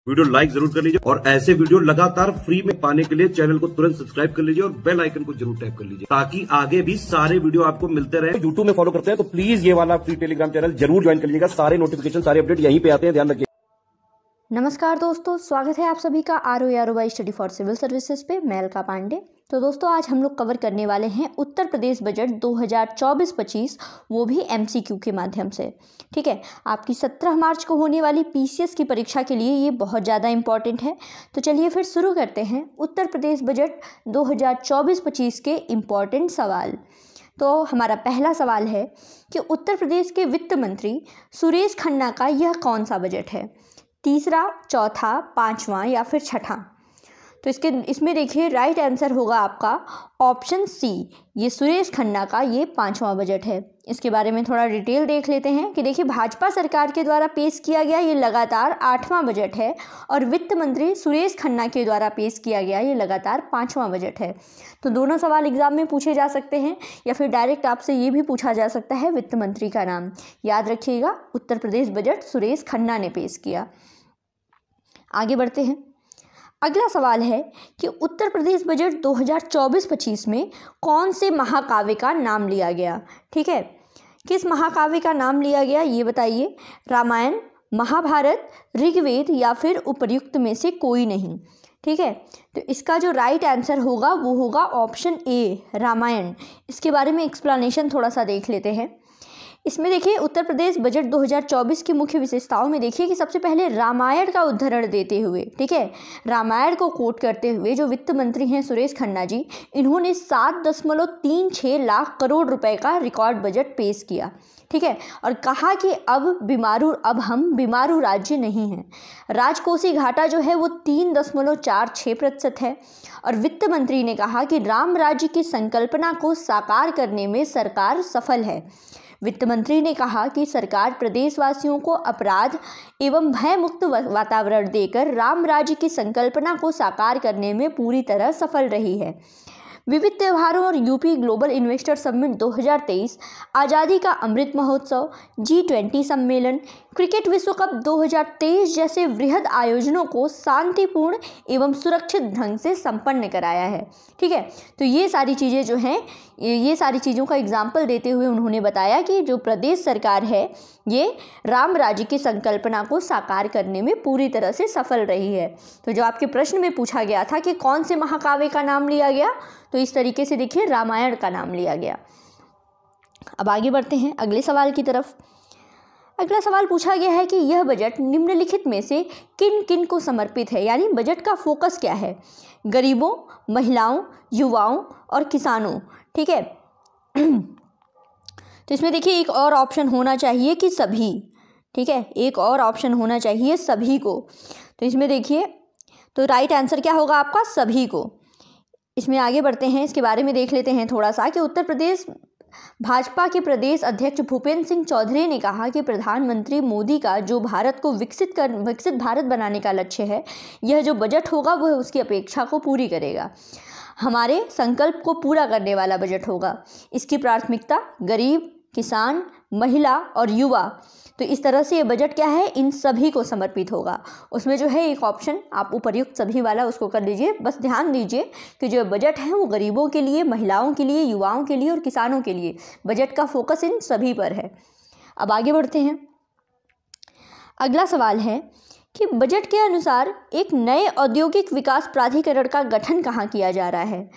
Video like जरूर कर लीजिए और ऐसे वीडियो लगातार फ्री में पाने के लिए चैनल को तुरंत सब्सक्राइब कर लीजिए और बेल आइकन को जरूर टैप कर लीजिए ताकि आगे भी सारे वीडियो आपको मिलते रहे। यूट्यूब में फॉलो करते हैं तो प्लीज ये वाला फ्री टेलीग्राम चैनल जरूर ज्वाइन कर लीजिएगा। सारे नोटिफिकेशन सारे अपडेट यहीं पे आते हैं, ध्यान रखिए। नमस्कार दोस्तों, स्वागत है आप सभी का ROI study for civil services पे। मैं अलका पांडे। तो दोस्तों आज हम लोग कवर करने वाले हैं उत्तर प्रदेश बजट 2024-25, वो भी MCQ के माध्यम से। ठीक है, आपकी 17 मार्च को होने वाली PCS की परीक्षा के लिए ये बहुत ज़्यादा इम्पॉर्टेंट है। तो चलिए फिर शुरू करते हैं उत्तर प्रदेश बजट 2024-25 के इम्पॉर्टेंट सवाल। तो हमारा पहला सवाल है कि उत्तर प्रदेश के वित्त मंत्री सुरेश खन्ना का यह कौन सा बजट है? तीसरा, चौथा, पांचवा या फिर छठा? तो इसमें देखिए राइट आंसर होगा आपका ऑप्शन सी, ये सुरेश खन्ना का ये पांचवा बजट है। इसके बारे में थोड़ा डिटेल देख लेते हैं कि देखिए भाजपा सरकार के द्वारा पेश किया गया ये लगातार 8वां बजट है और वित्त मंत्री सुरेश खन्ना के द्वारा पेश किया गया ये लगातार 5वां बजट है। तो दोनों सवाल एग्जाम में पूछे जा सकते हैं या फिर डायरेक्ट आपसे ये भी पूछा जा सकता है वित्त मंत्री का नाम। याद रखिएगा, उत्तर प्रदेश बजट सुरेश खन्ना ने पेश किया। आगे बढ़ते हैं। अगला सवाल है कि उत्तर प्रदेश बजट 2024-25 में कौन से महाकाव्य का नाम लिया गया? ठीक है, किस महाकाव्य का नाम लिया गया ये बताइए। रामायण, महाभारत, ऋग्वेद या फिर उपर्युक्त में से कोई नहीं। ठीक है, तो इसका जो राइट आंसर होगा वो होगा ऑप्शन ए, रामायण। इसके बारे में एक्सप्लेनेशन थोड़ा सा देख लेते हैं। इसमें देखिए उत्तर प्रदेश बजट 2024 की मुख्य विशेषताओं में देखिए कि सबसे पहले रामायण का उद्धरण देते हुए, ठीक है, रामायण को कोट करते हुए जो वित्त मंत्री हैं सुरेश खन्ना जी, इन्होंने 7.36 लाख करोड़ रुपए का रिकॉर्ड बजट पेश किया। ठीक है, और कहा कि अब हम बीमारू राज्य नहीं हैं। राजकोषीय घाटा जो है वो 3.46% है। और वित्त मंत्री ने कहा कि राम राज्य की संकल्पना को साकार करने में सरकार सफल है। वित्त मंत्री ने कहा कि सरकार प्रदेशवासियों को अपराध एवं भय मुक्त वातावरण देकर राम राज्य की संकल्पना को साकार करने में पूरी तरह सफल रही है। विविध त्योहारों और यूपी ग्लोबल इन्वेस्टर समिट 2023, आज़ादी का अमृत महोत्सव, G20 सम्मेलन, क्रिकेट विश्व कप 2023 जैसे वृहद आयोजनों को शांतिपूर्ण एवं सुरक्षित ढंग से संपन्न कराया है। ठीक है, तो ये सारी चीज़ें जो हैं, ये सारी चीज़ों का एग्जाम्पल देते हुए उन्होंने बताया कि जो प्रदेश सरकार है ये राम राज्य की संकल्पना को साकार करने में पूरी तरह से सफल रही है। तो जो आपके प्रश्न में पूछा गया था कि कौन से महाकाव्य का नाम लिया गया, तो इस तरीके से देखिए रामायण का नाम लिया गया। अब आगे बढ़ते हैं अगले सवाल की तरफ। अगला सवाल पूछा गया है कि यह बजट निम्नलिखित में से किन किन को समर्पित है, यानी बजट का फोकस क्या है? गरीबों, महिलाओं, युवाओं और किसानों। ठीक है, तो इसमें देखिए एक और ऑप्शन होना चाहिए कि सभी। ठीक है, एक और ऑप्शन होना चाहिए सभी को। तो इसमें देखिए तो राइट आंसर क्या होगा आपका? सभी को। इसमें आगे बढ़ते हैं, इसके बारे में देख लेते हैं थोड़ा सा कि उत्तर प्रदेश भाजपा के प्रदेश अध्यक्ष भूपेंद्र सिंह चौधरी ने कहा कि प्रधानमंत्री मोदी का जो भारत को विकसित भारत बनाने का लक्ष्य है, यह जो बजट होगा वह उसकी अपेक्षा को पूरी करेगा, हमारे संकल्प को पूरा करने वाला बजट होगा। इसकी प्राथमिकता गरीब, किसान, महिला और युवा, तो इस तरह से ये बजट क्या है, इन सभी को समर्पित होगा। उसमें जो है एक ऑप्शन आप उपर्युक्त सभी वाला उसको कर लीजिए। बस ध्यान दीजिए कि जो बजट है वो गरीबों के लिए, महिलाओं के लिए, युवाओं के लिए और किसानों के लिए, बजट का फोकस इन सभी पर है। अब आगे बढ़ते हैं। अगला सवाल है कि बजट के अनुसार एक नए औद्योगिक विकास प्राधिकरण का गठन कहाँ किया जा रहा है?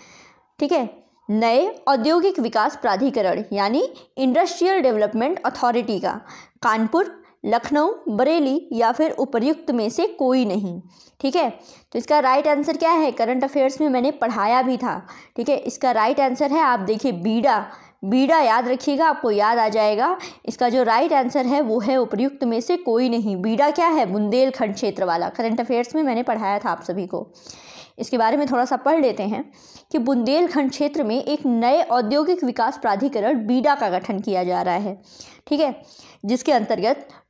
ठीक है, नए औद्योगिक विकास प्राधिकरण यानी इंडस्ट्रियल डेवलपमेंट अथॉरिटी का, कानपुर, लखनऊ, बरेली या फिर उपर्युक्त में से कोई नहीं। ठीक है, तो इसका राइट आंसर क्या है? करंट अफेयर्स में मैंने पढ़ाया भी था। ठीक है, इसका राइट आंसर है, आप देखिए बीडा याद रखिएगा, आपको याद आ जाएगा। इसका जो राइट आंसर है वो है उपर्युक्त में से कोई नहीं। बीडा क्या है? बुंदेलखंड क्षेत्र वाला। करंट अफेयर्स में मैंने पढ़ाया था आप सभी को। इसके बारे में थोड़ा सा पढ़ लेते हैं कि बुंदेलखंड क्षेत्र में एक नए औद्योगिक विकास प्राधिकरण बीडा का गठन किया जा रहा है। ठीक है, जिसके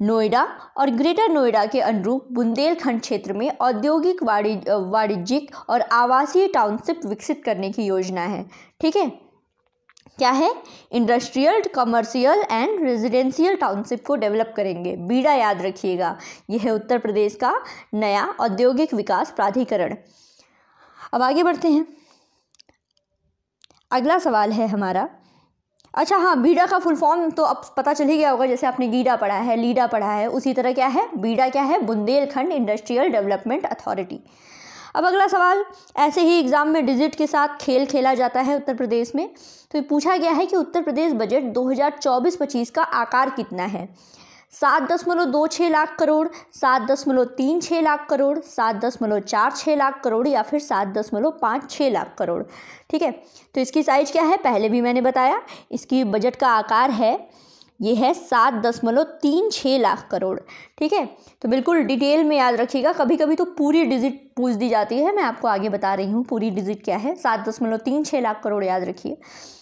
नोएडा और ग्रेटर नोएडा के अनुरूप बुंदेलखंड क्षेत्र में औद्योगिक, वाणिज्यिक और आवासीय टाउनशिप विकसित करने की योजना है। ठीक है, क्या है, industrial, commercial and residential township को डेवलप करेंगे। बीडा याद रखिएगा, यह है उत्तर प्रदेश का नया औद्योगिक विकास प्राधिकरण। अब आगे बढ़ते हैं, अगला सवाल है हमारा, अच्छा हाँ, बीडा का फुल फॉर्म तो अब पता चल ही गया होगा, जैसे आपने गीडा पढ़ा है, लीडा पढ़ा है, उसी तरह क्या है बीडा, क्या है, बुंदेलखंड इंडस्ट्रियल डेवलपमेंट अथॉरिटी। अब अगला सवाल, ऐसे ही एग्जाम में डिजिट के साथ खेल खेला जाता है उत्तर प्रदेश में, तो ये पूछा गया है कि उत्तर प्रदेश बजट 2024-25 का आकार कितना है। 7.26 लाख करोड़, 7.36 लाख करोड़, 7.46 लाख करोड़ या फिर 7.56 लाख करोड़। ठीक है, तो इसकी साइज क्या है, पहले भी मैंने बताया, इसकी बजट का आकार है, ये है 7.36 लाख करोड़। ठीक है, तो बिल्कुल डिटेल में याद रखिएगा, कभी कभी तो पूरी डिजिट पूछ दी जाती है, मैं आपको आगे बता रही हूँ पूरी डिजिट क्या है। 7.36 लाख करोड़ याद रखिए।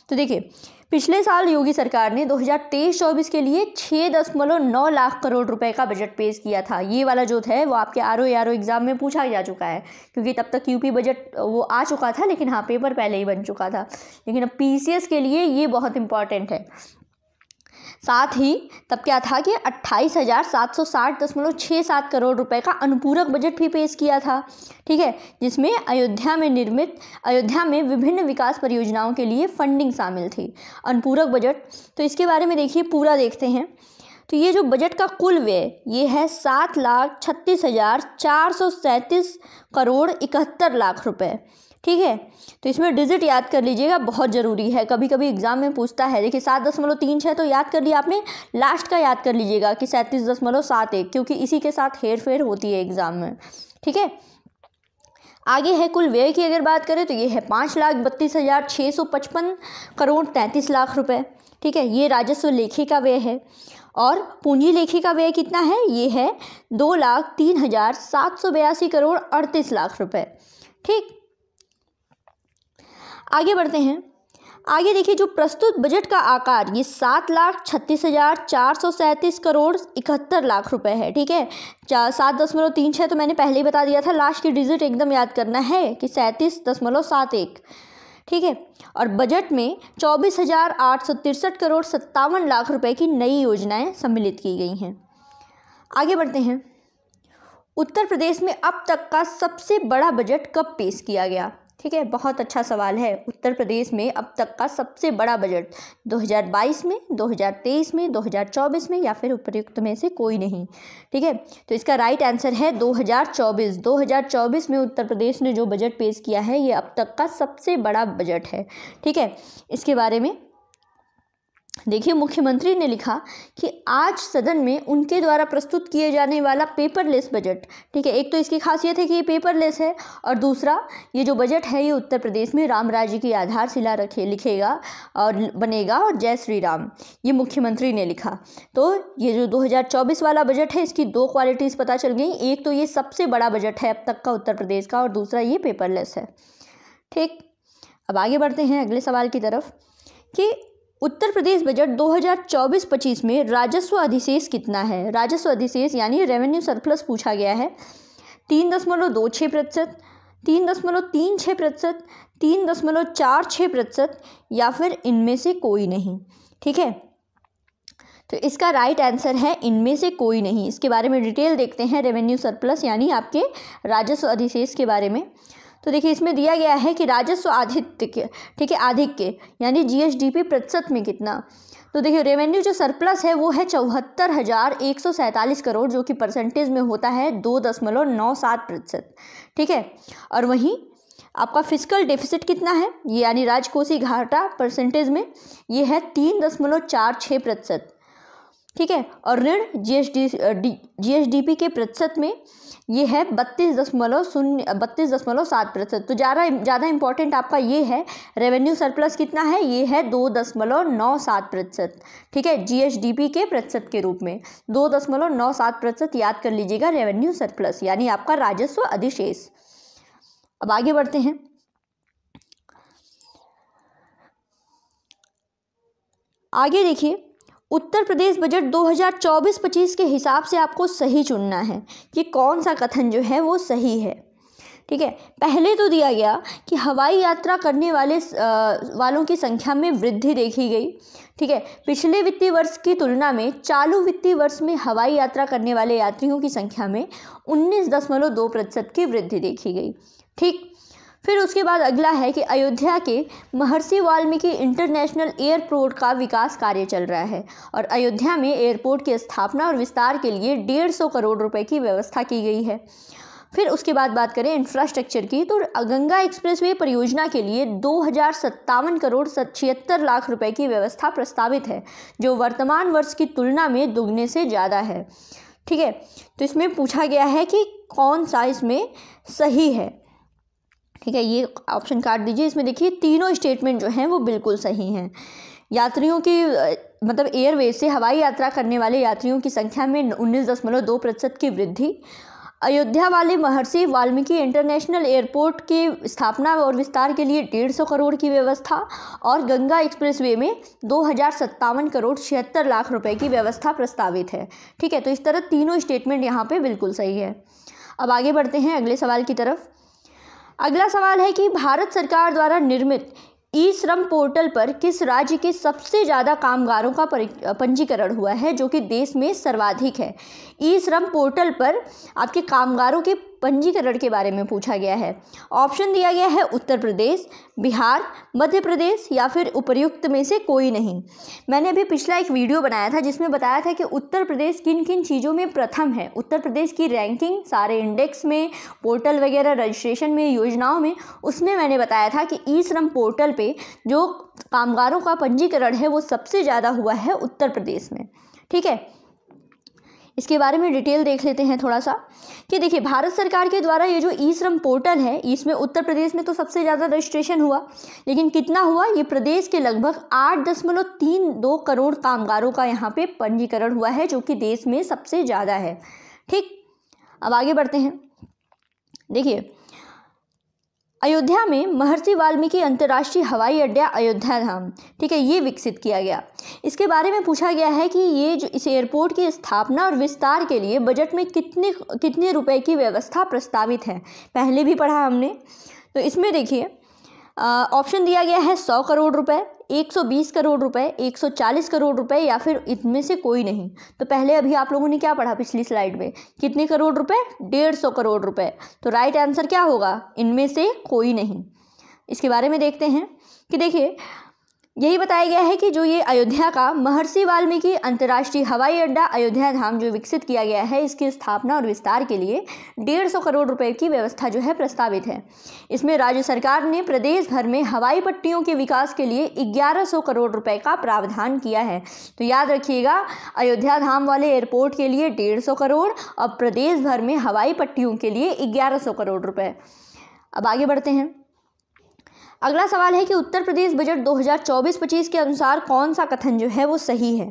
तो देखिए, पिछले साल योगी सरकार ने 2023-24 के लिए 6.9 लाख करोड़ रुपए का बजट पेश किया था। ये वाला जो है वो आपके आरओ एग्जाम में पूछा जा चुका है, क्योंकि तब तक यूपी बजट वो आ चुका था, लेकिन हाँ पेपर पहले ही बन चुका था, लेकिन अब पीसीएस के लिए ये बहुत इंपॉर्टेंट है। साथ ही तब क्या था कि 28,760.67 करोड़ रुपए का अनुपूरक बजट भी पेश किया था। ठीक है, जिसमें अयोध्या में विभिन्न विकास परियोजनाओं के लिए फंडिंग शामिल थी। अनुपूरक बजट, तो इसके बारे में देखिए, पूरा देखते हैं। तो ये जो बजट का कुल व्यय ये है 7,36,437 करोड़ 71 लाख रुपए। ठीक है, तो इसमें डिजिट याद कर लीजिएगा, बहुत ज़रूरी है, कभी कभी एग्जाम में पूछता है। देखिए 7.36 तो याद कर लिया आपने, लास्ट का याद कर लीजिएगा कि 37.71, क्योंकि इसी के साथ हेर फेर होती है एग्जाम में। ठीक है, आगे है कुल व्यय की अगर बात करें तो ये है 5,32,655 करोड़ 33 लाख रुपए। ठीक है, ये राजस्व लेखी का व्यय है। और पूंजी लेखी का व्यय कितना है, ये है 2,03,782 करोड़ 38 लाख रुपए। ठीक, आगे बढ़ते हैं। आगे देखिए, जो प्रस्तुत बजट का आकार ये 7,36,437 करोड़ 71 लाख रुपए है। ठीक है, 7.36 तो मैंने पहले ही बता दिया था, लास्ट की डिजिट एकदम याद करना है कि 37.71। ठीक है, और बजट में 24,863 करोड़ 57 लाख रुपए की नई योजनाएं सम्मिलित की गई हैं। आगे बढ़ते हैं, उत्तर प्रदेश में अब तक का सबसे बड़ा बजट कब पेश किया गया। ठीक है, बहुत अच्छा सवाल है। उत्तर प्रदेश में अब तक का सबसे बड़ा बजट 2022 में, 2023 में, 2024 में या फिर उपयुक्त में से कोई नहीं। ठीक है, तो इसका राइट आंसर है 2024। 2024 में उत्तर प्रदेश ने जो बजट पेश किया है ये अब तक का सबसे बड़ा बजट है। ठीक है, इसके बारे में देखिए, मुख्यमंत्री ने लिखा कि आज सदन में उनके द्वारा प्रस्तुत किए जाने वाला पेपरलेस बजट। ठीक है, एक तो इसकी खासियत है कि ये पेपरलेस है, और दूसरा ये जो बजट है ये उत्तर प्रदेश में राम राज्य की आधारशिला लिखेगा और बनेगा, और जय श्री राम, ये मुख्यमंत्री ने लिखा। तो ये जो 2024 वाला बजट है इसकी दो क्वालिटीज़ पता चल गई, एक तो ये सबसे बड़ा बजट है अब तक का उत्तर प्रदेश का, और दूसरा ये पेपरलेस है। ठीक, अब आगे बढ़ते हैं अगले सवाल की तरफ कि उत्तर प्रदेश बजट 2024-25 में राजस्व अधिशेष कितना है। राजस्व अधिशेष यानी रेवेन्यू सरप्लस पूछा गया है। 3.26%, 3.36%, 3.46% या फिर इनमें से कोई नहीं। ठीक है, तो इसका राइट आंसर है इनमें से कोई नहीं। इसके बारे में डिटेल देखते हैं, रेवेन्यू सरप्लस यानी आपके राजस्व अधिशेष के बारे में। तो देखिए, इसमें दिया गया है कि राजस्व आधिक्य, ठीक है, आधिक्य यानी जीएसडीपी प्रतिशत में कितना। तो देखिए, रेवेन्यू जो सरप्लस है वो है 74,147 करोड़, जो कि परसेंटेज में होता है 2.97%। ठीक है, और वहीं आपका फिस्कल डेफिसिट कितना है, ये यानी राजकोषीय घाटा परसेंटेज में ये है 3.46%। ठीक है, और ऋण जीएसडीपी के प्रतिशत में ये है 32.7%। तो ज़्यादा इंपॉर्टेंट आपका ये है, रेवेन्यू सरप्लस कितना है, ये है 2.97%। ठीक है, जीएसडीपी के प्रतिशत के रूप में 2.97% याद कर लीजिएगा, रेवेन्यू सरप्लस यानी आपका राजस्व अधिशेष। अब आगे बढ़ते हैं। आगे देखिए, उत्तर प्रदेश बजट 2024-25 के हिसाब से आपको सही चुनना है कि कौन सा कथन जो है वो सही है। ठीक है, पहले तो दिया गया कि हवाई यात्रा करने वालों की संख्या में वृद्धि देखी गई। ठीक है, पिछले वित्तीय वर्ष की तुलना में चालू वित्तीय वर्ष में हवाई यात्रा करने वाले यात्रियों की संख्या में 19.2% की वृद्धि देखी गई। ठीक, फिर उसके बाद अगला है कि अयोध्या के महर्षि वाल्मीकि इंटरनेशनल एयरपोर्ट का विकास कार्य चल रहा है और अयोध्या में एयरपोर्ट की स्थापना और विस्तार के लिए 150 करोड़ रुपए की व्यवस्था की गई है। फिर उसके बाद बात करें इंफ्रास्ट्रक्चर की, तो गंगा एक्सप्रेसवे परियोजना के लिए 2057 करोड़ 76 लाख रुपए की व्यवस्था प्रस्तावित है, जो वर्तमान वर्ष की तुलना में दुगने से ज़्यादा है। ठीक है, तो इसमें पूछा गया है कि कौन सा इसमें सही है। ठीक है, ये ऑप्शन काट दीजिए। इसमें देखिए तीनों स्टेटमेंट जो हैं वो बिल्कुल सही हैं। यात्रियों की मतलब एयरवेज से हवाई यात्रा करने वाले यात्रियों की संख्या में 19.2% की वृद्धि, अयोध्या वाले महर्षि वाल्मीकि इंटरनेशनल एयरपोर्ट की स्थापना और विस्तार के लिए 150 करोड़ की व्यवस्था और गंगा एक्सप्रेसवे में 2057 करोड़ 76 लाख रुपए की व्यवस्था प्रस्तावित है। ठीक है, तो इस तरह तीनों स्टेटमेंट यहाँ पे बिल्कुल सही है। अब आगे बढ़ते हैं अगले सवाल की तरफ। अगला सवाल है कि भारत सरकार द्वारा निर्मित ई श्रम पोर्टल पर किस राज्य के सबसे ज़्यादा कामगारों का पंजीकरण हुआ है, जो कि देश में सर्वाधिक है। ई श्रम पोर्टल पर आपके कामगारों के पंजीकरण के बारे में पूछा गया है। ऑप्शन दिया गया है उत्तर प्रदेश, बिहार, मध्य प्रदेश या फिर उपर्युक्त में से कोई नहीं। मैंने अभी पिछला एक वीडियो बनाया था जिसमें बताया था कि उत्तर प्रदेश किन किन चीज़ों में प्रथम है। उत्तर प्रदेश की रैंकिंग सारे इंडेक्स में, पोर्टल वगैरह रजिस्ट्रेशन में, योजनाओं में, उसमें मैंने बताया था कि ई श्रम पोर्टल पे जो कामगारों का पंजीकरण है वो सबसे ज़्यादा हुआ है उत्तर प्रदेश में। ठीक है, इसके बारे में डिटेल देख लेते हैं थोड़ा सा कि देखिए भारत सरकार के द्वारा ये जो ई श्रम पोर्टल है इसमें उत्तर प्रदेश में तो सबसे ज़्यादा रजिस्ट्रेशन हुआ, लेकिन कितना हुआ, ये प्रदेश के लगभग 8.32 करोड़ कामगारों का यहाँ पे पंजीकरण हुआ है, जो कि देश में सबसे ज़्यादा है। ठीक, अब आगे बढ़ते हैं। देखिए अयोध्या में महर्षि वाल्मीकि अंतर्राष्ट्रीय हवाई अड्डा अयोध्या धाम, ठीक है, ये विकसित किया गया। इसके बारे में पूछा गया है कि ये जो इस एयरपोर्ट की स्थापना और विस्तार के लिए बजट में कितने रुपए की व्यवस्था प्रस्तावित है। पहले भी पढ़ा हमने, तो इसमें देखिए ऑप्शन दिया गया है 100 करोड़ रुपए, 120 करोड़ रुपए, 140 करोड़ रुपए या फिर इनमें से कोई नहीं। तो पहले अभी आप लोगों ने क्या पढ़ा पिछली स्लाइड में, कितने करोड़ रुपए, 150 करोड़ रुपए। तो राइट आंसर क्या होगा, इनमें से कोई नहीं। इसके बारे में देखते हैं कि देखिए यही बताया गया है कि जो ये अयोध्या का महर्षि वाल्मीकि अंतर्राष्ट्रीय हवाई अड्डा अयोध्या धाम जो विकसित किया गया है, इसकी स्थापना और विस्तार के लिए 150 करोड़ रुपए की व्यवस्था जो है प्रस्तावित है। इसमें राज्य सरकार ने प्रदेश भर में हवाई पट्टियों के विकास के लिए 1100 करोड़ रुपए का प्रावधान किया है। तो याद रखिएगा, अयोध्या धाम वाले एयरपोर्ट के लिए 150 करोड़ और प्रदेश भर में हवाई पट्टियों के लिए 1100 करोड़ रुपए। अब आगे बढ़ते हैं। अगला सवाल है कि उत्तर प्रदेश बजट 2024-25 के अनुसार कौन सा कथन जो है वो सही है।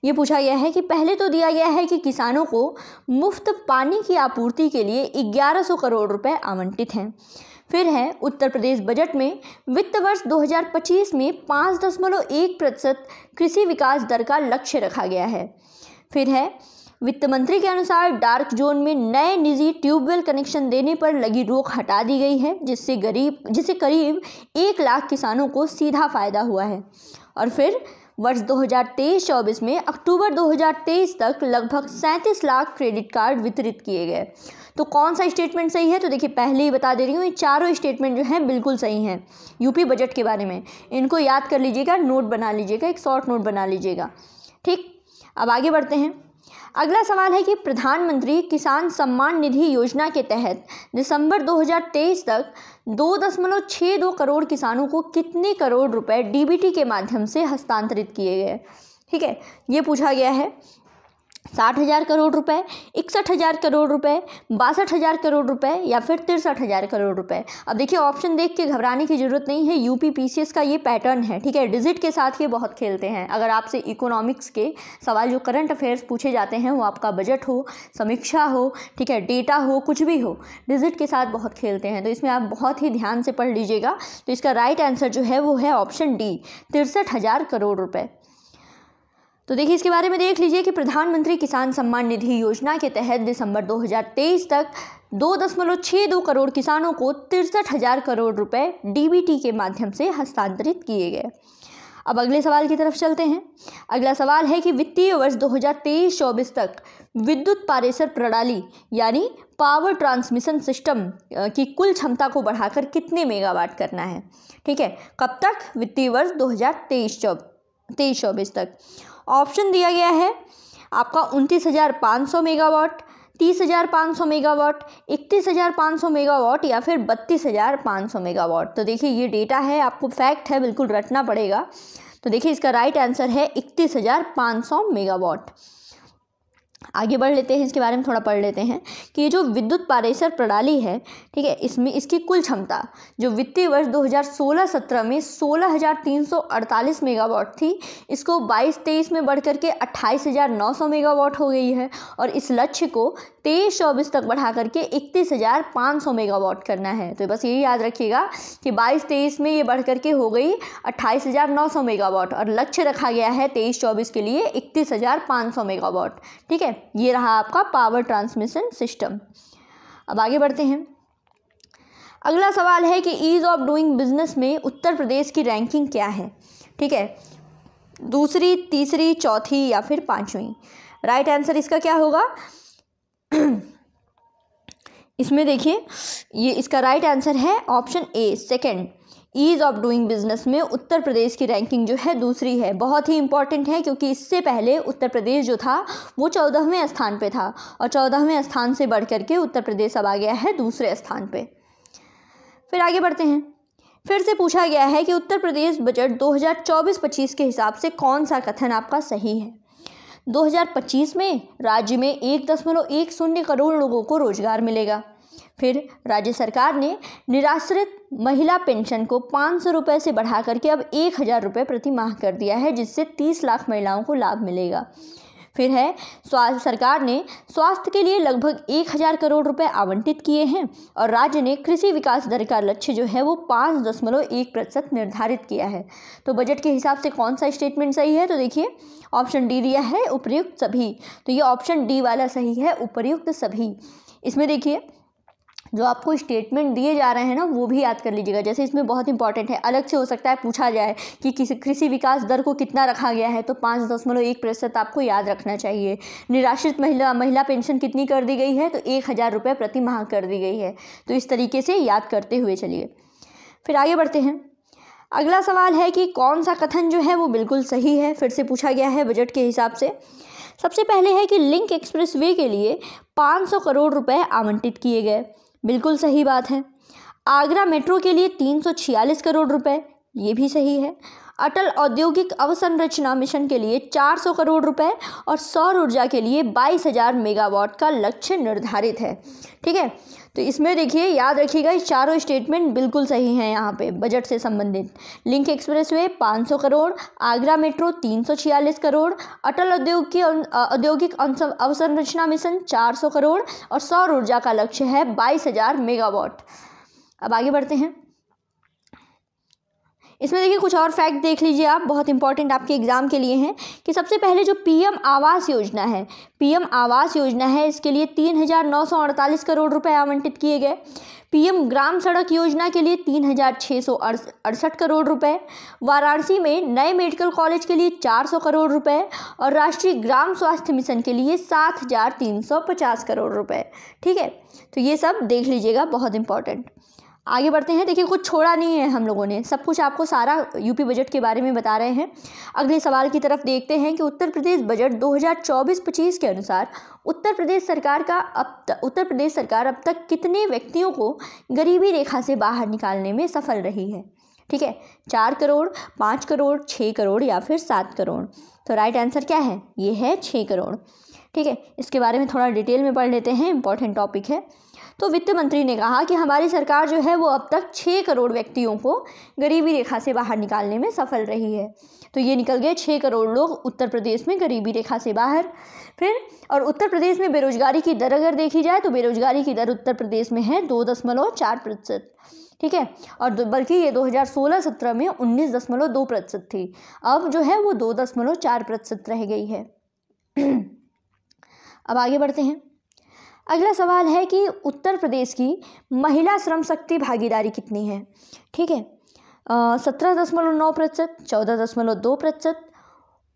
ये पूछा गया है कि पहले तो दिया गया है कि किसानों को मुफ्त पानी की आपूर्ति के लिए 1100 करोड़ रुपए आवंटित हैं। फिर है उत्तर प्रदेश बजट में वित्त वर्ष 2025 में 5.1% कृषि विकास दर का लक्ष्य रखा गया है। फिर है वित्त मंत्री के अनुसार डार्क जोन में नए निजी ट्यूबवेल कनेक्शन देने पर लगी रोक हटा दी गई है, जिससे करीब 1 लाख किसानों को सीधा फायदा हुआ है। और फिर वर्ष 2023-24 में अक्टूबर 2023 तक लगभग 37 लाख क्रेडिट कार्ड वितरित किए गए। तो कौन सा स्टेटमेंट सही है, तो देखिए पहले ही बता दे रही हूँ, ये चारों स्टेटमेंट जो हैं बिल्कुल सही हैं यूपी बजट के बारे में। इनको याद कर लीजिएगा, नोट बना लीजिएगा, एक शॉर्ट नोट बना लीजिएगा। ठीक, अब आगे बढ़ते हैं। अगला सवाल है कि प्रधानमंत्री किसान सम्मान निधि योजना के तहत दिसंबर 2023 तक 2.62 करोड़ किसानों को कितने करोड़ रुपए डीबीटी के माध्यम से हस्तांतरित किए गए। ठीक है, ये पूछा गया है 60,000 करोड़ रुपए, 61,000 करोड़ रुपए, 62,000 करोड़ रुपए या फिर 63,000 करोड़ रुपए। अब देखिए ऑप्शन देख के घबराने की जरूरत नहीं है, यूपी पीसीएस का ये पैटर्न है। ठीक है, डिजिट के साथ ये बहुत खेलते हैं। अगर आपसे इकोनॉमिक्स के सवाल जो करंट अफेयर्स पूछे जाते हैं, वो आपका बजट हो, समीक्षा हो, ठीक है, डेटा हो, कुछ भी हो, डिजिट के साथ बहुत खेलते हैं। तो इसमें आप बहुत ही ध्यान से पढ़ लीजिएगा। तो इसका राइट आंसर जो है वो है ऑप्शन डी, 63,000 करोड़ रुपए। तो देखिए इसके बारे में देख लीजिए कि प्रधानमंत्री किसान सम्मान निधि योजना के तहत दिसंबर 2023 तक 2.62 करोड़ किसानों को 63,000 करोड़ रुपए डीबीटी के माध्यम से हस्तांतरित किए गए। अब अगले सवाल की तरफ चलते हैं। अगला सवाल है कि वित्तीय वर्ष 2023-24 तक विद्युत पारेषण प्रणाली यानी पावर ट्रांसमिशन सिस्टम की कुल क्षमता को बढ़ाकर कितने मेगावाट करना है। ठीक है, कब तक? वित्तीय वर्ष 2023-24 तक। ऑप्शन दिया गया है आपका 29,500 मेगावाट, 30,500 मेगावाट, 31,500 मेगावाट या फिर 32,500 मेगावाट। तो देखिए ये डेटा है, आपको फैक्ट है, बिल्कुल रटना पड़ेगा। तो देखिए इसका राइट आंसर है 31,500 मेगावाट। आगे बढ़ लेते हैं, इसके बारे में थोड़ा पढ़ लेते हैं कि ये जो विद्युत पारेषण प्रणाली है, ठीक है, इसमें इसकी कुल क्षमता जो वित्तीय वर्ष 2016-17 में 16,348 मेगावाट थी, इसको 22-23 में बढ़ करके 28,900 मेगावाट हो गई है और इस लक्ष्य को 23-24 तक बढ़ा करके 31,500 मेगावाट करना है। तो बस यही याद रखिएगा कि 22-23 में ये बढ़ करके हो गई 28,900 मेगावाट और लक्ष्य रखा गया है 23-24 के लिए 31,500 मेगावाट। ठीक है, ये रहा आपका पावर ट्रांसमिशन सिस्टम। अब आगे बढ़ते हैं। अगला सवाल है कि ईज ऑफ डूइंग बिजनेस में उत्तर प्रदेश की रैंकिंग क्या है। ठीक है, दूसरी, तीसरी, चौथी या फिर पांचवी। राइट आंसर इसका क्या होगा? इसमें देखिए ये इसका राइट आंसर है option A, second. Ease of doing business में उत्तर प्रदेश की रैंकिंग जो है दूसरी है। बहुत ही इंपॉर्टेंट है क्योंकि इससे पहले उत्तर प्रदेश जो था वो 14वें स्थान पे था और 14वें स्थान से बढ़ करके उत्तर प्रदेश अब आ गया है दूसरे स्थान पे। फिर आगे बढ़ते हैं। फिर से पूछा गया है कि उत्तर प्रदेश बजट 2024-25 के हिसाब से कौन सा कथन आपका सही है। 2025 में राज्य में 1.10 करोड़ लोगों को रोजगार मिलेगा। फिर राज्य सरकार ने निराश्रित महिला पेंशन को 500 रुपये से बढ़ा करके अब 1,000 रुपये प्रति माह कर दिया है, जिससे 30 लाख महिलाओं को लाभ मिलेगा। फिर है सरकार ने स्वास्थ्य के लिए लगभग 1,000 करोड़ रुपए आवंटित किए हैं और राज्य ने कृषि विकास दर का लक्ष्य जो है वो 5.1% निर्धारित किया है। तो बजट के हिसाब से कौन सा स्टेटमेंट सही है? तो देखिए ऑप्शन डी दिया है, उपर्युक्त सभी। तो ये ऑप्शन डी वाला सही है, उपर्युक्त सभी। इसमें देखिए जो आपको स्टेटमेंट दिए जा रहे हैं ना वो भी याद कर लीजिएगा। जैसे इसमें बहुत इंपॉर्टेंट है, अलग से हो सकता है पूछा जाए कि किसी कृषि विकास दर को कितना रखा गया है, तो 5.1% आपको याद रखना चाहिए। निराश्रित महिला पेंशन कितनी कर दी गई है? तो 1,000 रुपये प्रति माह कर दी गई है। तो इस तरीके से याद करते हुए चलिए। फिर आगे बढ़ते हैं। अगला सवाल है कि कौन सा कथन जो है वो बिल्कुल सही है, फिर से पूछा गया है बजट के हिसाब से। सबसे पहले है कि लिंक एक्सप्रेसवे के लिए 500 करोड़ रुपए आवंटित किए गए, बिल्कुल सही बात है। आगरा मेट्रो के लिए 346 करोड़ रुपए, ये भी सही है। अटल औद्योगिक अवसंरचना मिशन के लिए 400 करोड़ रुपए और सौर ऊर्जा के लिए 22,000 मेगावाट का लक्ष्य निर्धारित है। ठीक है, तो इसमें देखिए याद रखिएगा ये चारों स्टेटमेंट बिल्कुल सही हैं यहाँ पे बजट से संबंधित। Link expressway 500 crore, Agra metro 346 crore, अटल औद्योगिक अवसंरचना मिशन 400 करोड़ और सौर ऊर्जा का लक्ष्य है 22,000 मेगावाट। अब आगे बढ़ते हैं। इसमें देखिए कुछ और फैक्ट देख लीजिए आप, बहुत इंपॉर्टेंट आपके एग्जाम के लिए हैं कि सबसे पहले जो पीएम आवास योजना है, पीएम आवास योजना है, इसके लिए 3,948 करोड़ रुपए आवंटित किए गए। पीएम ग्राम सड़क योजना के लिए 3,668 करोड़ रुपए, वाराणसी में नए मेडिकल कॉलेज के लिए 400 करोड़ रुपए और राष्ट्रीय ग्राम स्वास्थ्य मिशन के लिए 7,350 करोड़ रुपए। ठीक है, तो ये सब देख लीजिएगा, बहुत इंपॉर्टेंट। आगे बढ़ते हैं। देखिए कुछ छोड़ा नहीं है हम लोगों ने, सब कुछ आपको सारा यूपी बजट के बारे में बता रहे हैं। अगले सवाल की तरफ देखते हैं कि उत्तर प्रदेश बजट 2024-25 के अनुसार उत्तर प्रदेश सरकार अब तक कितने व्यक्तियों को गरीबी रेखा से बाहर निकालने में सफल रही है। ठीक है, 4 करोड़, 5 करोड़, 6 करोड़ या फिर 7 करोड़। तो राइट आंसर क्या है? ये है 6 करोड़। ठीक ठीक है, इसके बारे में थोड़ा डिटेल में पढ़ लेते हैं, इंपॉर्टेंट टॉपिक है। तो वित्त मंत्री ने कहा कि हमारी सरकार जो है वो अब तक 6 करोड़ व्यक्तियों को गरीबी रेखा से बाहर निकालने में सफल रही है। तो ये निकल गए 6 करोड़ लोग उत्तर प्रदेश में गरीबी रेखा से बाहर। फिर और उत्तर प्रदेश में बेरोजगारी की दर अगर देखी जाए तो बेरोजगारी की दर उत्तर प्रदेश में है 2.4%, ठीक है, और बल्कि ये 2016-17 में 19.2% थी, अब जो है वो 2.4% रह गई है। अब आगे बढ़ते हैं। अगला सवाल है कि उत्तर प्रदेश की महिला श्रम शक्ति भागीदारी कितनी है, ठीक है, 17.9%, 14.2%,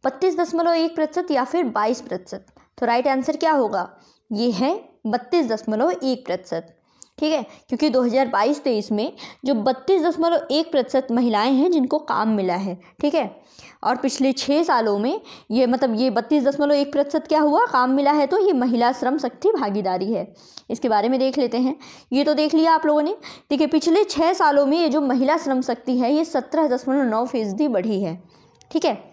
32.1% या फिर 22%। तो राइट आंसर क्या होगा, ये है 32.1%, ठीक है, क्योंकि 2022-23 में जो 32.1% महिलाएं हैं जिनको काम मिला है, ठीक है, और पिछले 6 सालों में ये मतलब ये 32.1% क्या हुआ, काम मिला है, तो ये महिला श्रम शक्ति भागीदारी है। इसके बारे में देख लेते हैं। ये तो देख लिया आप लोगों ने। देखिए पिछले 6 सालों में ये जो महिला श्रम शक्ति है ये 17.9% बढ़ी है, ठीक है।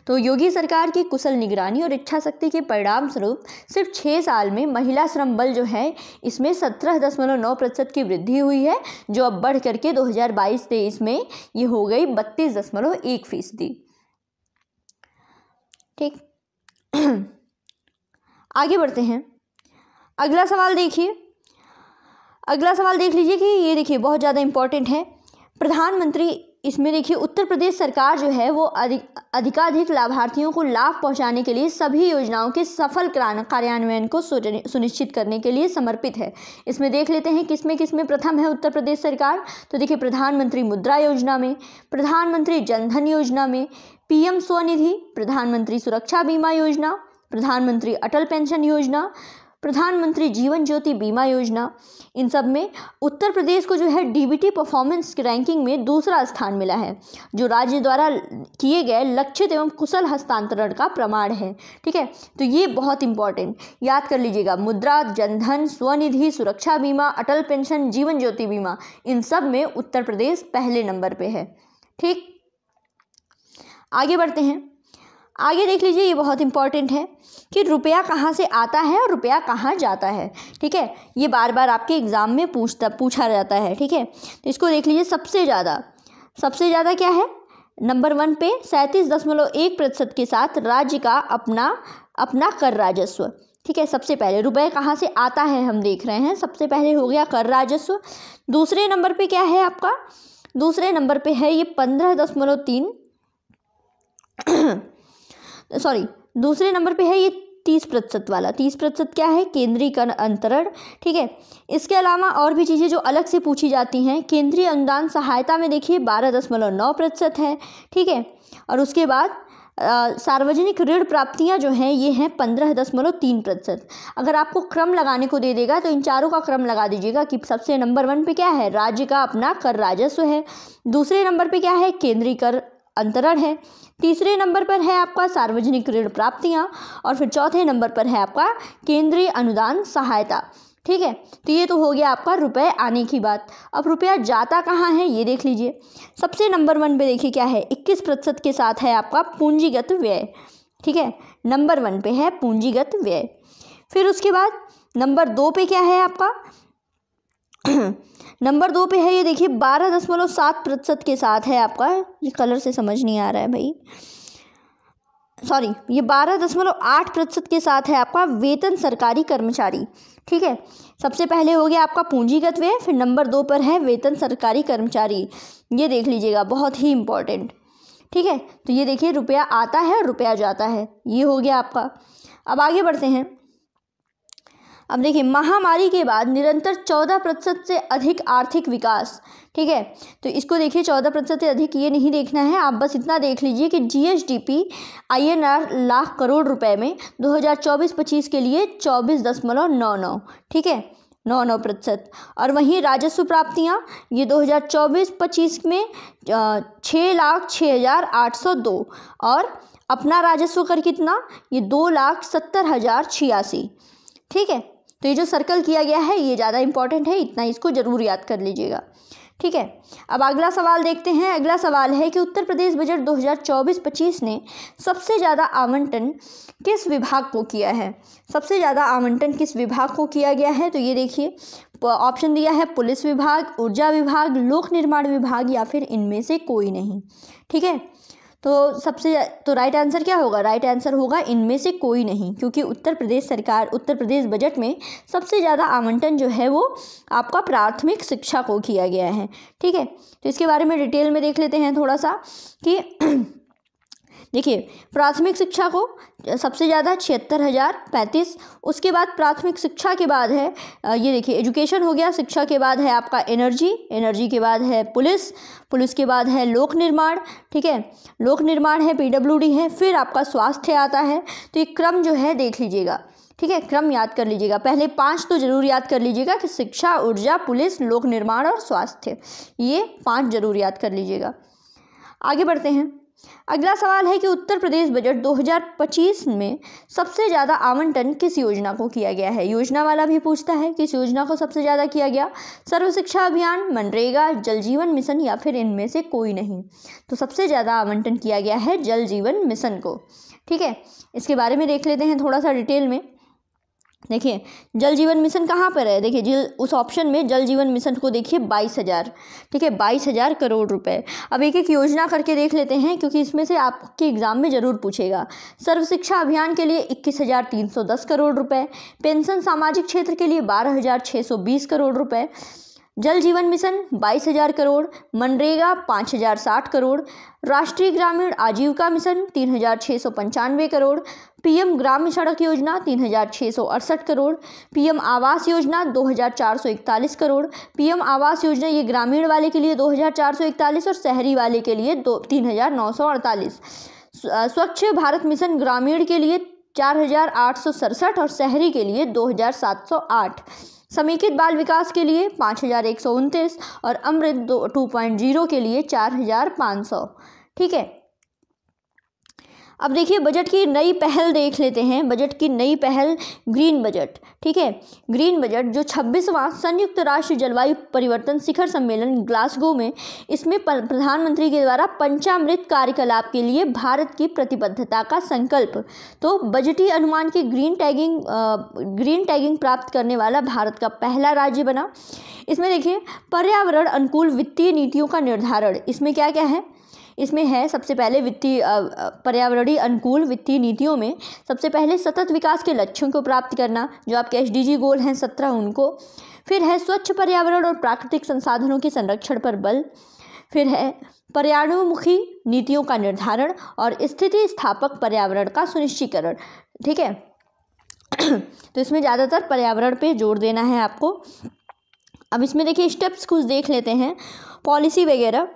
तो योगी सरकार की कुशल निगरानी और इच्छा शक्ति के परिणाम स्वरूप सिर्फ 6 साल में महिला श्रम बल जो है इसमें 17.9% की वृद्धि हुई है, जो अब बढ़ करके 2022-23 में ये हो गई 32.1%, ठीक। आगे बढ़ते हैं। अगला सवाल देखिए, अगला सवाल देख लीजिए कि ये देखिए बहुत ज़्यादा इम्पोर्टेंट है। प्रधानमंत्री, इसमें देखिए उत्तर प्रदेश सरकार जो है वो अधिकाधिक लाभार्थियों को लाभ पहुंचाने के लिए सभी योजनाओं के सफल कार्यान्वयन को सुनिश्चित करने के लिए समर्पित है। इसमें देख लेते हैं किसमें प्रथम है उत्तर प्रदेश सरकार। तो देखिए प्रधानमंत्री मुद्रा योजना में, प्रधानमंत्री जनधन योजना में, पीएम स्वनिधि, प्रधानमंत्री सुरक्षा बीमा योजना, प्रधानमंत्री अटल पेंशन योजना, प्रधानमंत्री जीवन ज्योति बीमा योजना, इन सब में उत्तर प्रदेश को जो है डीबीटी परफॉर्मेंस रैंकिंग में दूसरा स्थान मिला है, जो राज्य द्वारा किए गए लक्षित एवं कुशल हस्तांतरण का प्रमाण है, ठीक है। तो ये बहुत इंपॉर्टेंट याद कर लीजिएगा, मुद्रा, जनधन, स्वनिधि, सुरक्षा बीमा, अटल पेंशन, जीवन ज्योति बीमा, इन सब में उत्तर प्रदेश पहले नंबर पे है, ठीक। आगे बढ़ते हैं। आगे देख लीजिए, ये बहुत इंपॉर्टेंट है कि रुपया कहाँ से आता है और रुपया कहाँ जाता है, ठीक है। ये बार बार आपके एग्ज़ाम में पूछा जाता है, ठीक है। तो इसको देख लीजिए, सबसे ज़्यादा क्या है, नंबर 1 पे 37.1% के साथ राज्य का अपना कर राजस्व, ठीक है। सबसे पहले रुपये कहाँ से आता है हम देख रहे हैं, सबसे पहले हो गया कर राजस्व। दूसरे नंबर पे क्या है आपका, दूसरे नंबर पे है ये 15.3 दूसरे नंबर पे है ये 30% वाला। 30% क्या है, केंद्रीय कर अंतरण, ठीक है। इसके अलावा और भी चीज़ें जो अलग से पूछी जाती हैं, केंद्रीय अनुदान सहायता में देखिए 12.9% है, ठीक है। और उसके बाद सार्वजनिक ऋण प्राप्तियां जो हैं ये हैं 15.3%। अगर आपको क्रम लगाने को दे देगा तो इन चारों का क्रम लगा दीजिएगा कि सबसे नंबर 1 पे क्या है, राज्य का अपना कर राजस्व है, दूसरे नंबर पे क्या है, केंद्रीय कर अंतरण है, तीसरे नंबर पर है आपका सार्वजनिक ऋण प्राप्तियां, और फिर चौथे नंबर पर है आपका केंद्रीय अनुदान सहायता, ठीक है। तो ये तो हो गया आपका रुपए आने की बात। अब रुपया जाता कहाँ है ये देख लीजिए। सबसे नंबर 1 पे देखिए क्या है, 21% के साथ है आपका पूंजीगत व्यय, ठीक है। नंबर 1 पे है पूंजीगत व्यय। फिर उसके बाद नंबर 2 पे क्या है आपका नंबर 2 पे है ये देखिए 12.7% के साथ है आपका, ये कलर से समझ नहीं आ रहा है भाई, सॉरी, ये 12.8% के साथ है आपका वेतन सरकारी कर्मचारी, ठीक है। सबसे पहले हो गया आपका पूंजीगत व्यय, फिर नंबर 2 पर है वेतन सरकारी कर्मचारी, ये देख लीजिएगा बहुत ही इम्पोर्टेंट, ठीक है। तो ये देखिए रुपया आता है और रुपया जाता है, ये हो गया आपका। अब आगे बढ़ते हैं। अब देखिए महामारी के बाद निरंतर 14% से अधिक आर्थिक विकास, ठीक है। तो इसको देखिए 14% से अधिक ये नहीं देखना है, आप बस इतना देख लीजिए कि जीएसडीपी INR लाख करोड़ रुपए में 2024-25 के लिए 24.99, ठीक है, 99%। और वहीं राजस्व प्राप्तियां ये 2024-25 में 6,06,802, और अपना राजस्व कर कितना, ये 2,70,086, ठीक है। तो ये जो सर्कल किया गया है ये ज़्यादा इंपॉर्टेंट है, इतना इसको ज़रूर याद कर लीजिएगा, ठीक है, अब अगला सवाल देखते हैं। अगला सवाल है कि उत्तर प्रदेश बजट 2024-25 ने सबसे ज़्यादा आवंटन किस विभाग को किया है? सबसे ज़्यादा आवंटन किस विभाग को किया गया है? तो ये देखिए ऑप्शन दिया है पुलिस विभाग, ऊर्जा विभाग, लोक निर्माण विभाग या फिर इनमें से कोई नहीं। ठीक है, तो राइट आंसर क्या होगा? राइट आंसर होगा इनमें से कोई नहीं, क्योंकि उत्तर प्रदेश बजट में सबसे ज़्यादा आवंटन जो है वो आपका प्राथमिक शिक्षा को किया गया है। ठीक है, तो इसके बारे में डिटेल में देख लेते हैं थोड़ा सा कि देखिए प्राथमिक शिक्षा को सबसे ज़्यादा 76,035, उसके बाद प्राथमिक शिक्षा के बाद है ये देखिए एजुकेशन हो गया, शिक्षा के बाद है आपका एनर्जी के बाद है पुलिस के बाद है लोक निर्माण। ठीक है, लोक निर्माण है, PWD है, फिर आपका स्वास्थ्य आता है। तो ये क्रम जो है देख लीजिएगा। ठीक है, क्रम याद कर लीजिएगा, पहले 5 तो जरूर याद कर लीजिएगा कि शिक्षा, ऊर्जा, पुलिस, लोक निर्माण और स्वास्थ्य, ये 5 जरूर याद कर लीजिएगा। आगे बढ़ते हैं। अगला सवाल है कि उत्तर प्रदेश बजट 2025 में सबसे ज़्यादा आवंटन किस योजना को किया गया है? योजना वाला भी पूछता है, किस योजना को सबसे ज़्यादा किया गया? सर्व शिक्षा अभियान, मनरेगा, जल जीवन मिशन या फिर इनमें से कोई नहीं? तो सबसे ज़्यादा आवंटन किया गया है जल जीवन मिशन को। ठीक है, इसके बारे में देख लेते हैं थोड़ा सा डिटेल में। देखिए जल जीवन मिशन कहाँ पर है? देखिए उस ऑप्शन में जल जीवन मिशन को देखिए 22,000। ठीक है, 22,000 करोड़ रुपए। अब एक एक योजना करके देख लेते हैं, क्योंकि इसमें से आपके एग्जाम में जरूर पूछेगा। सर्व शिक्षा अभियान के लिए 21,310 करोड़ रुपए, पेंशन सामाजिक क्षेत्र के लिए 12,620 करोड़ रुपए, जल जीवन मिशन 22,000 करोड़, मनरेगा 5,060 करोड़, राष्ट्रीय ग्रामीण आजीविका मिशन 3,695 करोड़, PM ग्रामीण सड़क योजना 3,668 करोड़, PM आवास योजना 2,441 करोड़। PM आवास योजना ये ग्रामीण वाले के लिए 2,441 और शहरी वाले के लिए 3,948। स्वच्छ भारत मिशन ग्रामीण के लिए 4,867 और शहरी के लिए 2,708। समेकित बाल विकास के लिए 5,129 और अमृत 2.0 के लिए 4,500। ठीक है, अब देखिए बजट की नई पहल देख लेते हैं। बजट की नई पहल ग्रीन बजट। ठीक है, ग्रीन बजट जो 26वां संयुक्त राष्ट्र जलवायु परिवर्तन शिखर सम्मेलन ग्लासगो में, इसमें प्रधानमंत्री के द्वारा पंचामृत कार्यकलाप के लिए भारत की प्रतिबद्धता का संकल्प। तो बजटीय अनुमान की ग्रीन टैगिंग प्राप्त करने वाला भारत का पहला राज्य बना। इसमें देखिए पर्यावरण अनुकूल वित्तीय नीतियों का निर्धारण, इसमें क्या क्या है? इसमें है सबसे पहले पर्यावरणीय अनुकूल वित्तीय नीतियों में सबसे पहले सतत विकास के लक्ष्यों को प्राप्त करना, जो आपके SDG गोल हैं 17 उनको। फिर है स्वच्छ पर्यावरण और प्राकृतिक संसाधनों के संरक्षण पर बल। फिर है पर्यावरणोन्मुखी नीतियों का निर्धारण और स्थिति स्थापक पर्यावरण का सुनिश्चितीकरण। ठीक है, तो इसमें ज़्यादातर पर्यावरण पे जोर देना है आपको। अब इसमें देखिए स्टेप्स कुछ देख लेते हैं, पॉलिसी वगैरह।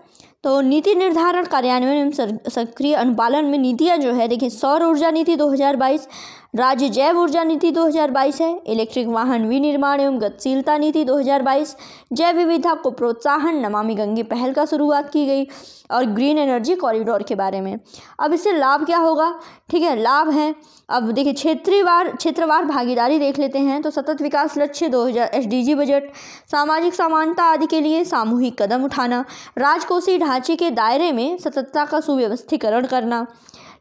तो नीति निर्धारण, कार्यान्वयन एवं सक्रिय अनुपालन में नीतियाँ जो है देखिए सौर ऊर्जा नीति 2022, राज्य जैव ऊर्जा नीति 2022 है, इलेक्ट्रिक वाहन विनिर्माण एवं गतिशीलता नीति 2022, जैव विविधता को प्रोत्साहन, नमामि गंगे पहल का शुरुआत की गई और ग्रीन एनर्जी कॉरिडोर के बारे में। अब इससे लाभ क्या होगा? ठीक है, लाभ है अब देखिए क्षेत्रवार भागीदारी देख लेते हैं। तो सतत विकास लक्ष्य 2000 SDG बजट, सामाजिक समानता आदि के लिए सामूहिक कदम उठाना, राजकोषीय ढांचे के दायरे में सततता का सुव्यवस्थीकरण करना,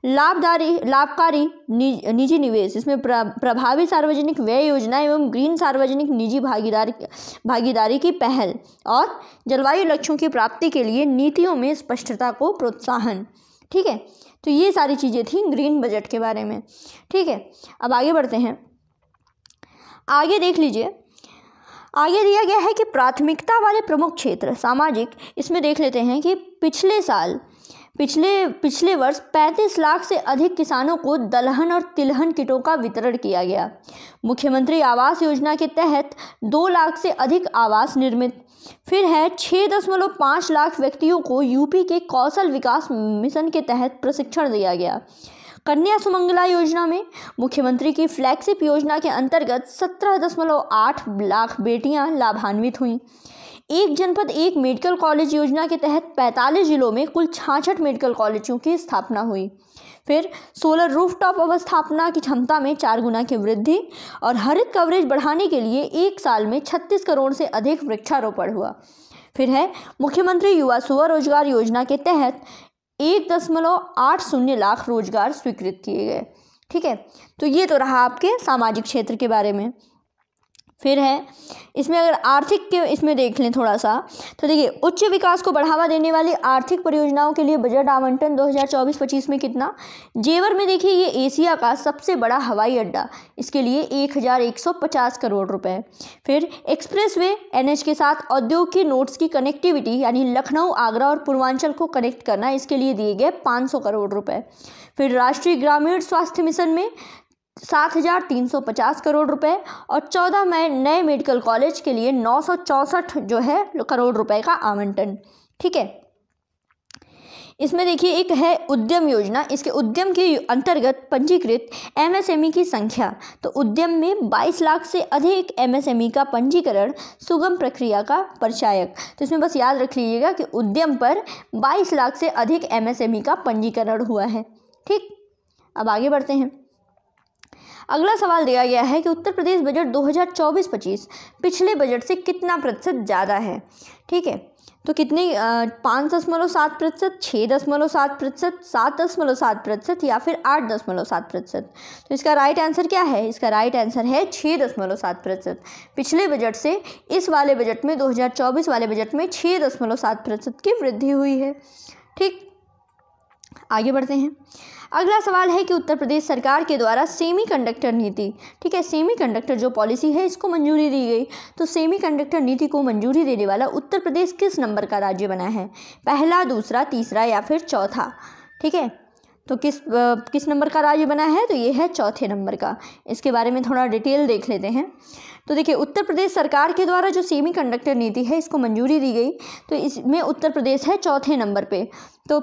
लाभकारी निजी निवेश, इसमें प्रभावी सार्वजनिक व्यय योजना एवं ग्रीन सार्वजनिक निजी भागीदारी की पहल और जलवायु लक्ष्यों की प्राप्ति के लिए नीतियों में स्पष्टता को प्रोत्साहन। ठीक है, तो ये सारी चीज़ें थी ग्रीन बजट के बारे में। ठीक है, अब आगे बढ़ते हैं। आगे देख लीजिए, आगे दिया गया है कि प्राथमिकता वाले प्रमुख क्षेत्र सामाजिक, इसमें देख लेते हैं कि पिछले वर्ष 35 लाख से अधिक किसानों को दलहन और तिलहन किटों का वितरण किया गया। मुख्यमंत्री आवास योजना के तहत 2 लाख से अधिक आवास निर्मित। फिर है 6.5 लाख व्यक्तियों को यूपी के कौशल विकास मिशन के तहत प्रशिक्षण दिया गया। कन्या सुमंगला योजना में मुख्यमंत्री की फ्लैगशिप योजना के अंतर्गत 17.8 लाख बेटियां लाभान्वित हुईं। एक जनपद एक मेडिकल कॉलेज योजना के तहत 45 जिलों में कुल 66 मेडिकल कॉलेजों की स्थापना हुई। फिर सोलर रूफटॉप अवस्थापना की क्षमता में 4 गुना की वृद्धि और हरित कवरेज बढ़ाने के लिए 1 साल में 36 करोड़ से अधिक वृक्षारोपण हुआ। फिर है मुख्यमंत्री युवा स्वरोजगार योजना के तहत 1.80 लाख रोजगार स्वीकृत किए गए। ठीक है, तो ये तो रहा आपके सामाजिक क्षेत्र के बारे में। फिर है इसमें अगर आर्थिक के इसमें देख लें थोड़ा सा, तो देखिए उच्च विकास को बढ़ावा देने वाली आर्थिक परियोजनाओं के लिए बजट आवंटन 2024-25 में कितना। जेवर में देखिए ये एशिया का सबसे बड़ा हवाई अड्डा, इसके लिए 1150 करोड़ रुपए। फिर एक्सप्रेसवे NH के साथ औद्योगिक नोड्स की कनेक्टिविटी यानी लखनऊ, आगरा और पूर्वांचल को कनेक्ट करना, इसके लिए दिए गए 500 करोड़ रुपए। फिर राष्ट्रीय ग्रामीण स्वास्थ्य मिशन में 7,350 करोड़ रुपए और 14 नए मेडिकल कॉलेज के लिए 964 जो है करोड़ रुपए का आवंटन। ठीक है, इसमें देखिए एक है उद्यम योजना, इसके उद्यम के अंतर्गत पंजीकृत MSME की संख्या, तो उद्यम में 22 लाख से अधिक MSME का पंजीकरण, सुगम प्रक्रिया का परिचायक। तो इसमें बस याद रख लीजिएगा कि उद्यम पर 22 लाख से अधिक MSME का पंजीकरण हुआ है। ठीक, अब आगे बढ़ते हैं। अगला सवाल दिया गया है कि उत्तर प्रदेश बजट 2024-25 पिछले बजट से कितना प्रतिशत ज़्यादा है। ठीक है, तो कितनी 5.7%, 6.7%, 7.7% या फिर 8.7%। तो इसका राइट आंसर क्या है? इसका राइट आंसर है 6.7%। पिछले बजट से इस वाले बजट में 2024 वाले बजट में 6.7% की वृद्धि हुई है। ठीक, आगे बढ़ते हैं। अगला सवाल है कि उत्तर प्रदेश सरकार के द्वारा सेमीकंडक्टर नीति, ठीक है, सेमीकंडक्टर जो पॉलिसी है इसको मंजूरी दी गई। तो सेमीकंडक्टर नीति को मंजूरी देने वाला उत्तर प्रदेश किस नंबर का राज्य बना है? पहला, दूसरा, तीसरा या फिर चौथा? ठीक है, तो किस नंबर का राज्य बना है? तो ये है चौथे नंबर का। इसके बारे में थोड़ा डिटेल देख लेते हैं। तो देखिए उत्तर प्रदेश सरकार के द्वारा जो सेमीकंडक्टर नीति है इसको मंजूरी दी गई, तो इसमें उत्तर प्रदेश है चौथे नंबर पे। तो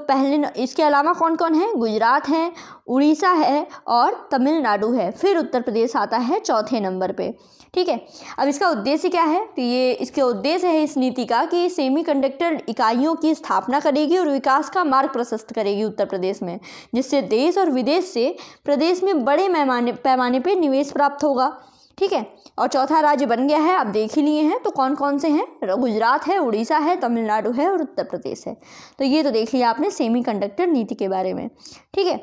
इसके अलावा कौन कौन है? गुजरात है, उड़ीसा है और तमिलनाडु है। फिर उत्तर प्रदेश आता है चौथे नंबर पे। ठीक है, अब इसका उद्देश्य क्या है? तो ये इसके उद्देश्य है इस नीति का कि सेमीकंडक्टर इकाइयों की स्थापना करेगी और विकास का मार्ग प्रशस्त करेगी उत्तर प्रदेश में, जिससे देश और विदेश से प्रदेश में बड़े पैमाने पे निवेश प्राप्त होगा। ठीक है, और चौथा राज्य बन गया है, आप देख ही लिए हैं। तो कौन कौन से हैं? गुजरात है, उड़ीसा है, तमिलनाडु है और उत्तर प्रदेश है। तो ये तो देख लिया आपने सेमीकंडक्टर नीति के बारे में। ठीक है,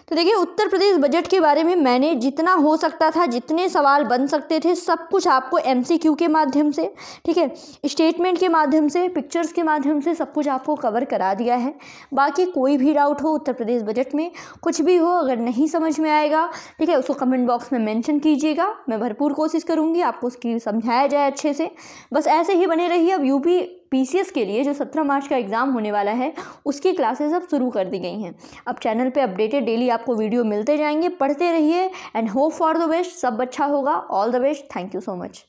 तो देखिए उत्तर प्रदेश बजट के बारे में मैंने जितना हो सकता था, जितने सवाल बन सकते थे, सब कुछ आपको MCQ के माध्यम से, ठीक है, स्टेटमेंट के माध्यम से, पिक्चर्स के माध्यम से सब कुछ आपको कवर करा दिया है। बाकी कोई भी डाउट हो उत्तर प्रदेश बजट में, कुछ भी हो, अगर नहीं समझ में आएगा, ठीक है, उसको कमेंट बॉक्स में मेंशन कीजिएगा। मैं भरपूर कोशिश करूँगी आपको उसकी समझाया जाए अच्छे से। बस ऐसे ही बने रहिए। अब UP PCS के लिए जो 17 मार्च का एग्ज़ाम होने वाला है उसकी क्लासेस अब शुरू कर दी गई हैं। अब चैनल पे अपडेटेड डेली आपको वीडियो मिलते जाएंगे। पढ़ते रहिए and hope for the best. सब अच्छा होगा। All the best. Thank you so much.